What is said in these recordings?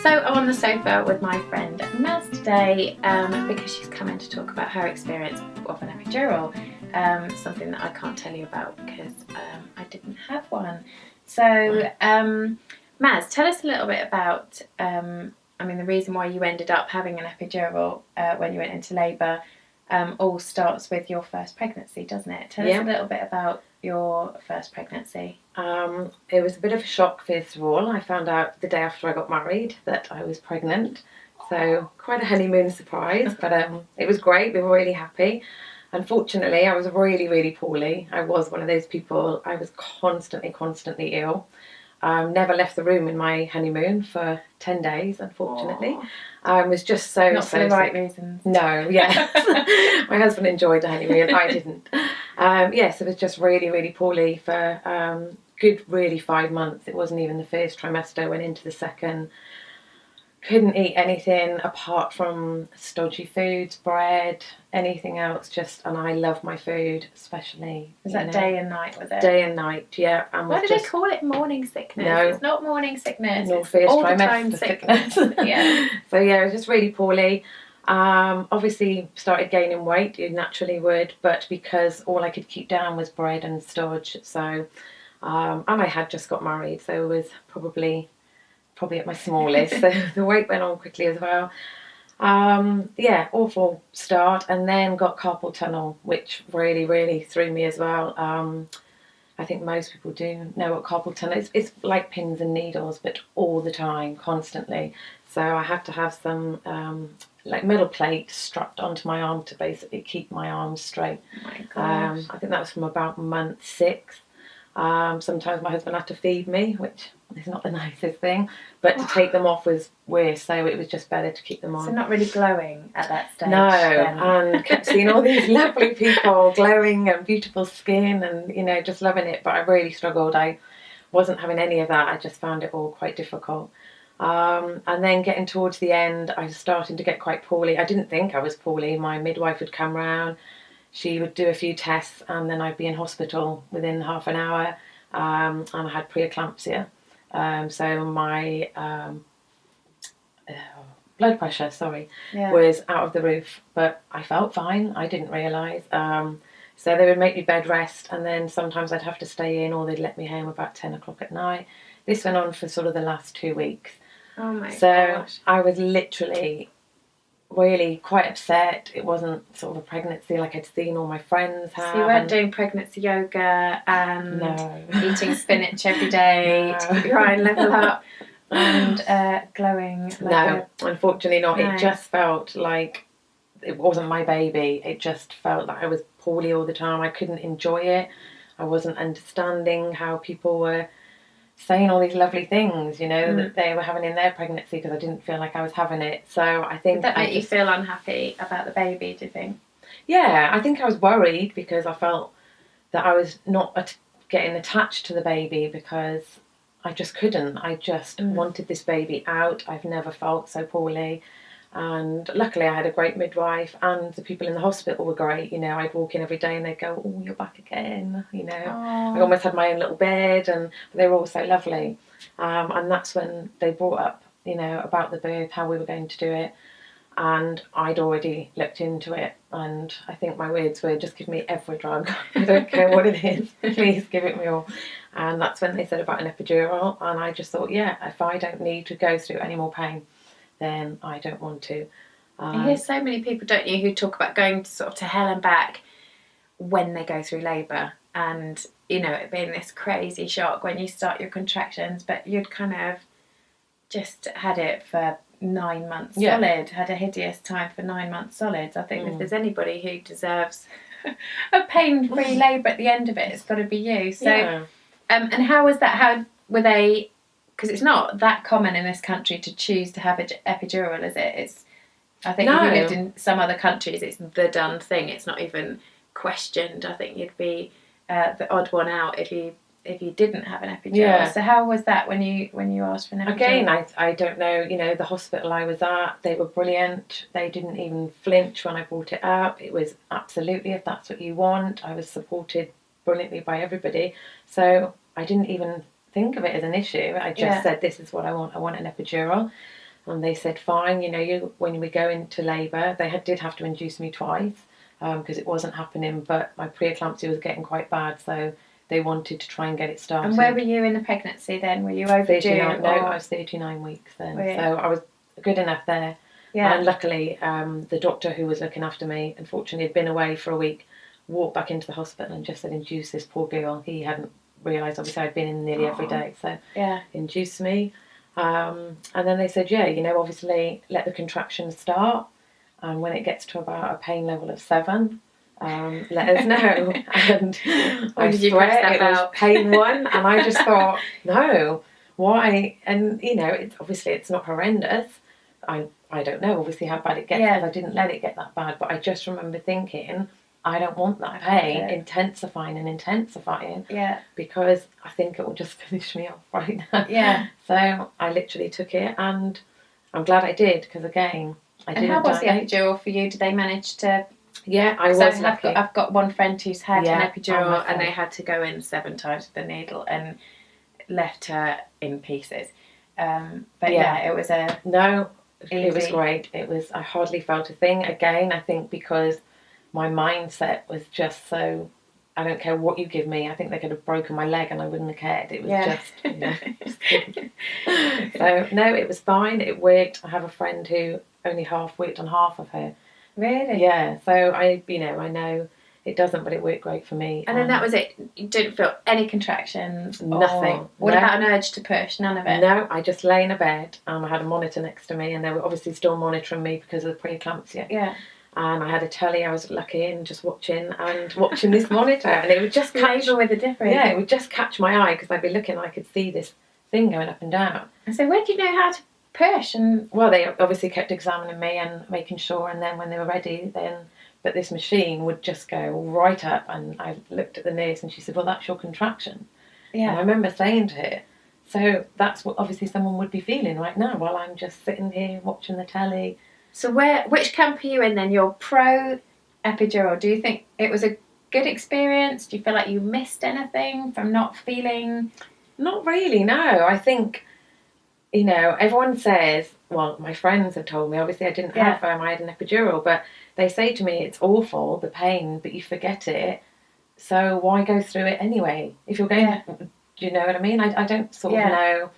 So I'm on the sofa with my friend Maz today because she's come in to talk about her experience of an epidural, something that I can't tell you about because I didn't have one. So Maz, tell us a little bit about, the reason why you ended up having an epidural when you went into labour all starts with your first pregnancy, doesn't it? Tell us a little bit about your first pregnancy. It was a bit of a shock, first of all. I found out the day after I got married that I was pregnant, so quite a honeymoon surprise, but it was great. We were really happy. Unfortunately, I was really, really poorly. I was one of those people, I was constantly ill. Never left the room in my honeymoon for 10 days, unfortunately. I was just so Not for the right reasons. No, yeah. My husband enjoyed the honeymoon, I didn't. Yes, it was just really, really poorly for good, really 5 months. It wasn't even the first trimester, went into the second. Couldn't eat anything apart from stodgy foods, bread, anything else. And I love my food, especially. Was that day and night, was it? Day and night, yeah. And why do they call it morning sickness? No, it's not morning sickness. Nor first all trimester the time sickness. Yeah. So yeah, I was just really poorly. Obviously started gaining weight, you naturally would, but because all I could keep down was bread and stodge. So, and I had just got married, so it was probably at my smallest, so the weight went on quickly as well. Awful start, and then got carpal tunnel, which really, really threw me as well. I think most people do know what carpal tunnel is. It's like pins and needles, but all the time, constantly. So I had to have some like metal plate strapped onto my arm to basically keep my arms straight. Oh my gosh. I think that was from about month 6. Sometimes my husband had to feed me, which is not the nicest thing, but to take them off was worse, so it was just better to keep them on. So not really glowing at that stage? No, and kept seeing all these lovely people, glowing and beautiful skin and, just loving it, but I really struggled. I wasn't having any of that. I just found it all quite difficult. And then getting towards the end, I was starting to get quite poorly. I didn't think I was poorly. My midwife would come round. She would do a few tests and then I'd be in hospital within half an hour, and I had pre-eclampsia. So my blood pressure, was out of the roof, but I felt fine. I didn't realise. So they would make me bed rest, and then sometimes I'd have to stay in, or they'd let me home about 10 o'clock at night. This went on for sort of the last 2 weeks. Oh my gosh. So I was literally really quite upset. It wasn't sort of a pregnancy like I'd seen all my friends have. So you weren't doing pregnancy yoga and eating spinach every day to keep your iron level up and glowing? Unfortunately not. No. It just felt like it wasn't my baby. It just felt like I was poorly all the time. I couldn't enjoy it. I wasn't understanding how people were saying all these lovely things, that they were having in their pregnancy, because I didn't feel like I was having it. So I think... Did that make you feel unhappy about the baby, do you think? Yeah, I think I was worried because I felt that I was not getting attached to the baby, because I just couldn't. I just wanted this baby out. I've never felt so poorly. And luckily I had a great midwife, and the people in the hospital were great. I'd walk in every day and they'd go, "Oh, you're back again." I almost had my own little bed, and they were all so lovely. And that's when they brought up, about the birth, how we were going to do it. And I'd already looked into it, and I think my words were, "Just give me every drug. I don't care what it is. Please give it me all." And that's when they said about an epidural, and I just thought, if I don't need to go through any more pain, then I don't want to. You hear so many people, don't you, who talk about going to hell and back when they go through labour, and it being this crazy shock when you start your contractions, but you'd kind of just had it for 9 months solid, had a hideous time for 9 months solid. So I think if there's anybody who deserves a pain-free labour at the end of it, it's got to be you. So, and how was that? How were they? Because it's not that common in this country to choose to have an epidural, is it? I think if you lived in some other countries, it's the done thing. It's not even questioned. I think you'd be the odd one out if you didn't have an epidural. Yeah. So how was that when you asked for an epidural? Again, I don't know. The hospital I was at, they were brilliant. They didn't even flinch when I brought it up. It was absolutely, if that's what you want. I was supported brilliantly by everybody. So I didn't even think of it as an issue. I just said, this is what I want. I want an epidural. And they said, fine, when we go into labour, they did have to induce me twice because it wasn't happening, but my pre-eclampsia was getting quite bad, so they wanted to try and get it started. And where were you in the pregnancy then? Were you overdue? 39, no, I was 39 weeks then, so I was good enough there. Yeah. And luckily, the doctor who was looking after me, unfortunately, had been away for a week, walked back into the hospital and just said, induce this poor girl. He hadn't realised, obviously, I'd been in nearly every day, so induce me. And then they said, obviously, let the contractions start. And when it gets to about a pain level of 7, let us know. And I swear it was pain 1, and I just thought, no, why? And it's not horrendous. I don't know obviously how bad it gets because I didn't let it get that bad, but I just remember thinking, I don't want that pain intensifying because I think it will just finish me off right now. So I literally took it, and I'm glad I did, because again, I didn't. And how was the epidural for you? Did they manage to? Yeah, I was lucky. I've got one friend who's had an epidural, and they had to go in 7 times with the needle and left her in pieces. But it was It was great. I hardly felt a thing. Again, I think because my mindset was just so, I don't care what you give me. I think they could have broken my leg and I wouldn't have cared. It was just So, no, it was fine. It worked. I have a friend who only half worked on half of her. Really? Yeah. So, I know it doesn't, but it worked great for me. And then that was it? You didn't feel any contractions? Nothing. What about an urge to push? None of it? No, I just lay in a bed, and I had a monitor next to me, and they were obviously still monitoring me because of the pre-eclampsia. Yeah. And I had a telly, I was lucky, and just watching this monitor, and it would just catch... with a difference. Yeah, it would just catch my eye, because I'd be looking, I could see this thing going up and down. And so where do you know how to push? And well, they obviously kept examining me and making sure, and then when they were ready, but this machine would just go right up, and I looked at the nurse and she said, well, that's your contraction. Yeah. And I remember saying to her, so that's what obviously someone would be feeling right now while I'm just sitting here watching the telly. So which camp are you in then? You're pro epidural. Do you think it was a good experience? Do you feel like you missed anything from not feeling? Not really, no. I think, everyone says, well, my friends have told me, obviously I didn't have I had an epidural, but they say to me it's awful, the pain, but you forget it, so why go through it anyway? If you're going, do you know what I mean? I don't sort of know.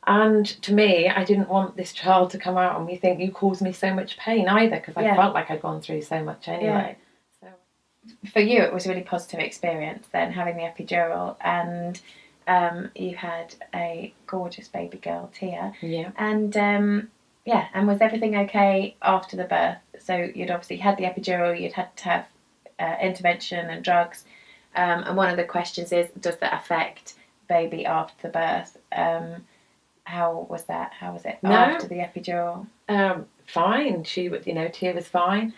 And to me, I didn't want this child to come out and me think, you caused me so much pain either, because I felt like I'd gone through so much anyway. So for you, it was a really positive experience then, having the epidural, and you had a gorgeous baby girl, Tia. Yeah. And and was everything okay after the birth? So you'd obviously had the epidural, you'd had to have intervention and drugs. And one of the questions is, does that affect baby after the birth? How was that? How was it after the epidural? Fine. Tia was fine.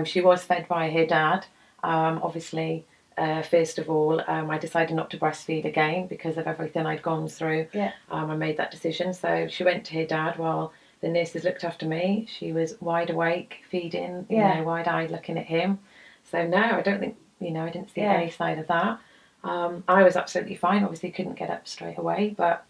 She was fed by her dad. Obviously, first of all, I decided not to breastfeed again because of everything I'd gone through. Yeah. I made that decision. So she went to her dad while the nurses looked after me. She was wide awake, feeding, wide-eyed, looking at him. So no, I don't think, I didn't see any side of that. I was absolutely fine. Obviously, couldn't get up straight away, but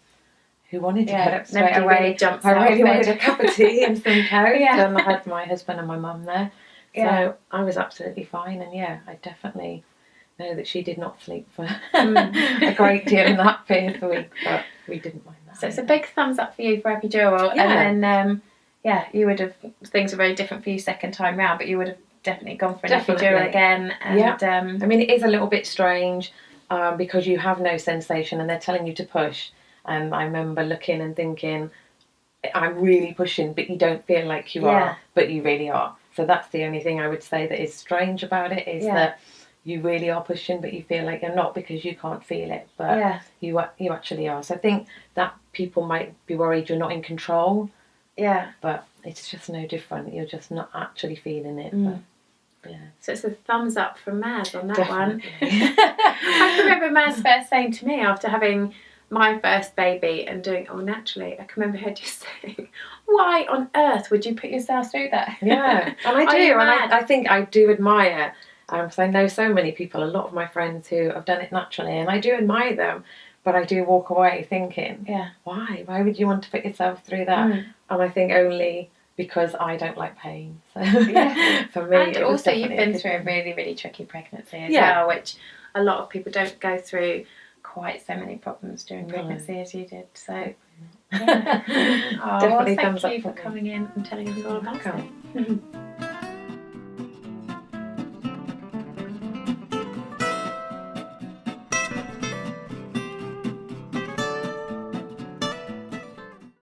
who wanted to get up straight away? I really wanted a cup of tea and some toast, and I had my husband and my mum there. So I was absolutely fine, and I definitely know that she did not sleep for a great deal in that first week, but we didn't mind that. So it's a big thumbs up for you for epidural, and then you would have, things were very different for you second time round, but you would have definitely gone for an epidural again. And I mean, it is a little bit strange because you have no sensation and they're telling you to push, and I remember looking and thinking, I'm really pushing, but you don't feel like you are, but you really are. So that's the only thing I would say that is strange about it, is that you really are pushing, but you feel like you're not because you can't feel it, but you actually are. So I think that people might be worried you're not in control. Yeah. But it's just no different. You're just not actually feeling it. But, So it's a thumbs up from Maz on that Definitely. one. I can remember Maz first saying to me after having my first baby and doing it all naturally, I can remember her just saying, why on earth would you put yourself through that? Yeah, and I do, and I think I do admire, because I know so many people, a lot of my friends who have done it naturally, and I do admire them, but I do walk away thinking, Yeah. why would you want to put yourself through that? And I think only because I don't like pain. So for me, and it was also you've definitely been good through a thing. really, really tricky pregnancy as Yeah. well, which a lot of people don't go through quite so many problems during No. pregnancy as you did. So Definitely thank thumbs up you for me. coming in and telling us all about it.